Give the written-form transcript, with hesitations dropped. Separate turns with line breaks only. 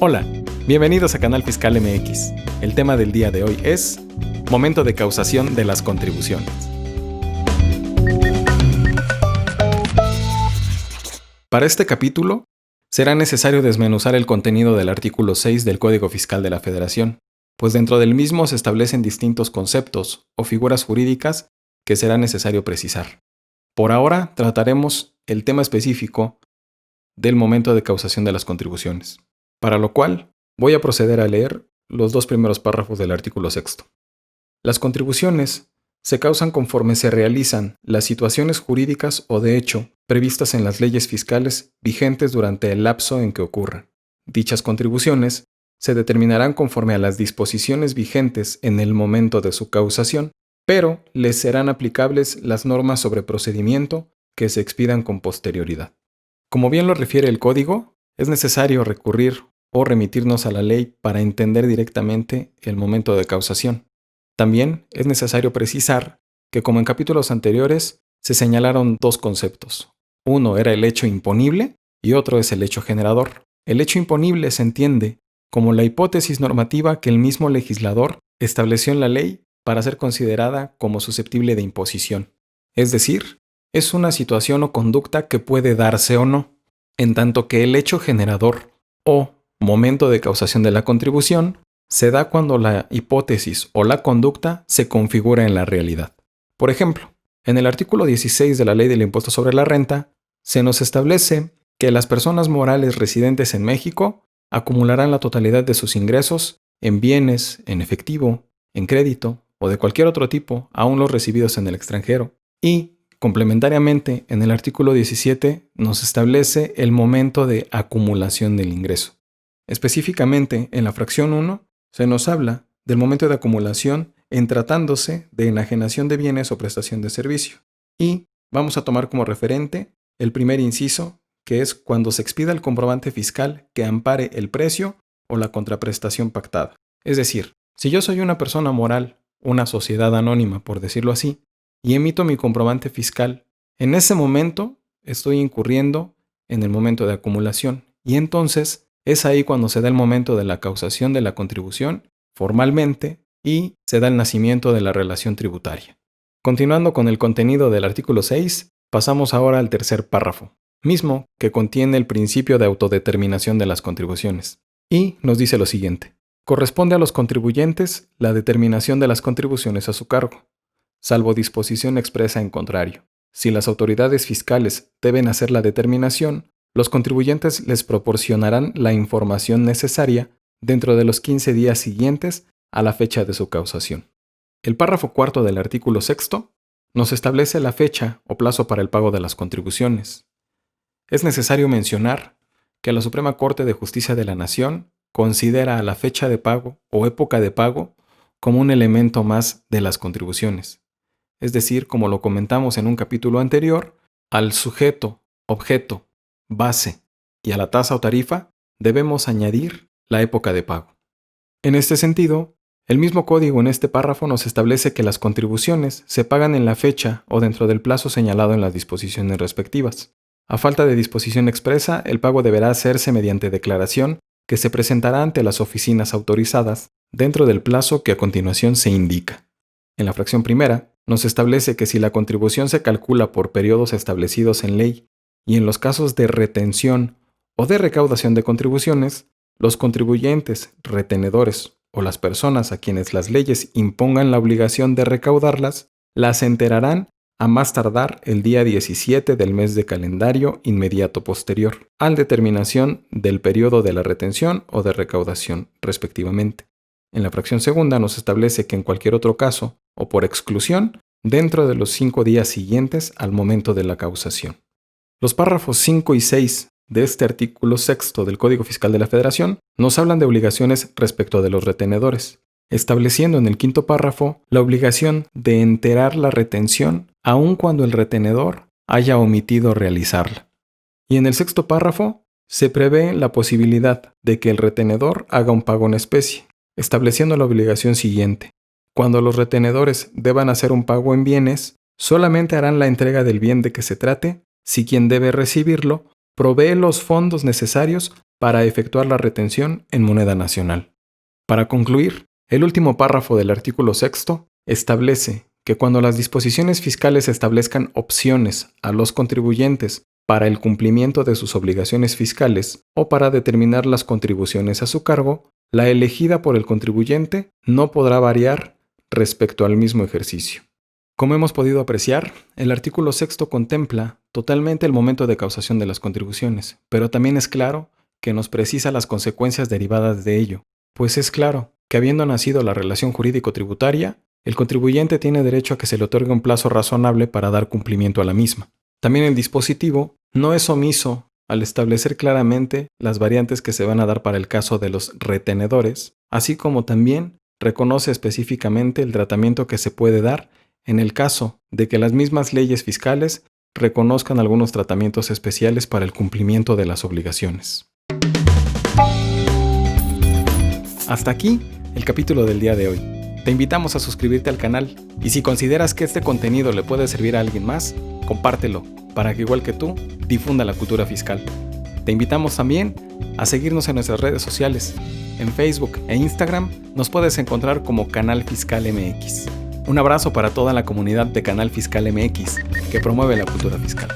Hola, bienvenidos a Canal Fiscal MX. El tema del día de hoy es momento de causación de las contribuciones. Para este capítulo, será necesario desmenuzar el contenido del artículo 6 del Código Fiscal de la Federación, pues dentro del mismo se establecen distintos conceptos o figuras jurídicas que será necesario precisar. Por ahora trataremos el tema específico del momento de causación de las contribuciones, para lo cual voy a proceder a leer los dos primeros párrafos del artículo 6. Las contribuciones se causan conforme se realizan las situaciones jurídicas o de hecho previstas en las leyes fiscales vigentes durante el lapso en que ocurran. Dichas contribuciones se determinarán conforme a las disposiciones vigentes en el momento de su causación, pero les serán aplicables las normas sobre procedimiento que se expidan con posterioridad. Como bien lo refiere el Código, es necesario recurrir o remitirnos a la ley para entender directamente el momento de causación. También es necesario precisar que, como en capítulos anteriores, se señalaron dos conceptos. Uno era el hecho imponible y otro es el hecho generador. El hecho imponible se entiende como la hipótesis normativa que el mismo legislador estableció en la ley para ser considerada como susceptible de imposición. Es decir, es una situación o conducta que puede darse o no, en tanto que el hecho generador o momento de causación de la contribución se da cuando la hipótesis o la conducta se configura en la realidad. Por ejemplo, en el artículo 16 de la Ley del Impuesto sobre la Renta, se nos establece que las personas morales residentes en México acumularán la totalidad de sus ingresos en bienes, en efectivo, en crédito o de cualquier otro tipo, aun los recibidos en el extranjero. Y, complementariamente, en el artículo 17 nos establece el momento de acumulación del ingreso. Específicamente, en la fracción 1, se nos habla del momento de acumulación en tratándose de enajenación de bienes o prestación de servicio. Y vamos a tomar como referente el primer inciso, que es cuando se expida el comprobante fiscal que ampare el precio o la contraprestación pactada. Es decir, si yo soy una persona moral, una sociedad anónima, por decirlo así, y emito mi comprobante fiscal, en ese momento estoy incurriendo en el momento de acumulación. Y entonces es ahí cuando se da el momento de la causación de la contribución formalmente y se da el nacimiento de la relación tributaria. Continuando con el contenido del artículo 6, pasamos ahora al tercer párrafo, mismo que contiene el principio de autodeterminación de las contribuciones. Y nos dice lo siguiente: corresponde a los contribuyentes la determinación de las contribuciones a su cargo, salvo disposición expresa en contrario. Si las autoridades fiscales deben hacer la determinación, los contribuyentes les proporcionarán la información necesaria dentro de los 15 días siguientes a la fecha de su causación. El párrafo cuarto del artículo 6 nos establece la fecha o plazo para el pago de las contribuciones. Es necesario mencionar que la Suprema Corte de Justicia de la Nación considera a la fecha de pago o época de pago como un elemento más de las contribuciones. Es decir, como lo comentamos en un capítulo anterior, al sujeto, objeto, base y a la tasa o tarifa debemos añadir la época de pago. En este sentido, el mismo código en este párrafo nos establece que las contribuciones se pagan en la fecha o dentro del plazo señalado en las disposiciones respectivas. A falta de disposición expresa, el pago deberá hacerse mediante declaración que se presentará ante las oficinas autorizadas dentro del plazo que a continuación se indica. En la fracción primera, nos establece que si la contribución se calcula por periodos establecidos en ley y en los casos de retención o de recaudación de contribuciones, los contribuyentes, retenedores o las personas a quienes las leyes impongan la obligación de recaudarlas, las enterarán a más tardar el día 17 del mes de calendario inmediato posterior, a la determinación del periodo de la retención o de recaudación, respectivamente. En la fracción segunda nos establece que en cualquier otro caso, o por exclusión, dentro de los 5 días siguientes al momento de la causación. Los párrafos 5 y 6 de este artículo 6 del Código Fiscal de la Federación nos hablan de obligaciones respecto de los retenedores, estableciendo en el quinto párrafo la obligación de enterar la retención aun cuando el retenedor haya omitido realizarla. Y en el sexto párrafo se prevé la posibilidad de que el retenedor haga un pago en especie, estableciendo la obligación siguiente: cuando los retenedores deban hacer un pago en bienes, solamente harán la entrega del bien de que se trate si quien debe recibirlo provee los fondos necesarios para efectuar la retención en moneda nacional. Para concluir, el último párrafo del artículo 6 establece que cuando las disposiciones fiscales establezcan opciones a los contribuyentes para el cumplimiento de sus obligaciones fiscales o para determinar las contribuciones a su cargo, la elegida por el contribuyente no podrá variar respecto al mismo ejercicio. Como hemos podido apreciar, el artículo 6 contempla totalmente el momento de causación de las contribuciones, pero también es claro que nos precisa las consecuencias derivadas de ello, pues es claro que habiendo nacido la relación jurídico-tributaria, el contribuyente tiene derecho a que se le otorgue un plazo razonable para dar cumplimiento a la misma. También el dispositivo no es omiso al establecer claramente las variantes que se van a dar para el caso de los retenedores, así como también reconoce específicamente el tratamiento que se puede dar en el caso de que las mismas leyes fiscales reconozcan algunos tratamientos especiales para el cumplimiento de las obligaciones. Hasta aquí el capítulo del día de hoy. Te invitamos a suscribirte al canal y si consideras que este contenido le puede servir a alguien más, compártelo para que igual que tú difunda la cultura fiscal. Te invitamos también a seguirnos en nuestras redes sociales. En Facebook e Instagram nos puedes encontrar como Canal Fiscal MX. Un abrazo para toda la comunidad de Canal Fiscal MX que promueve la cultura fiscal.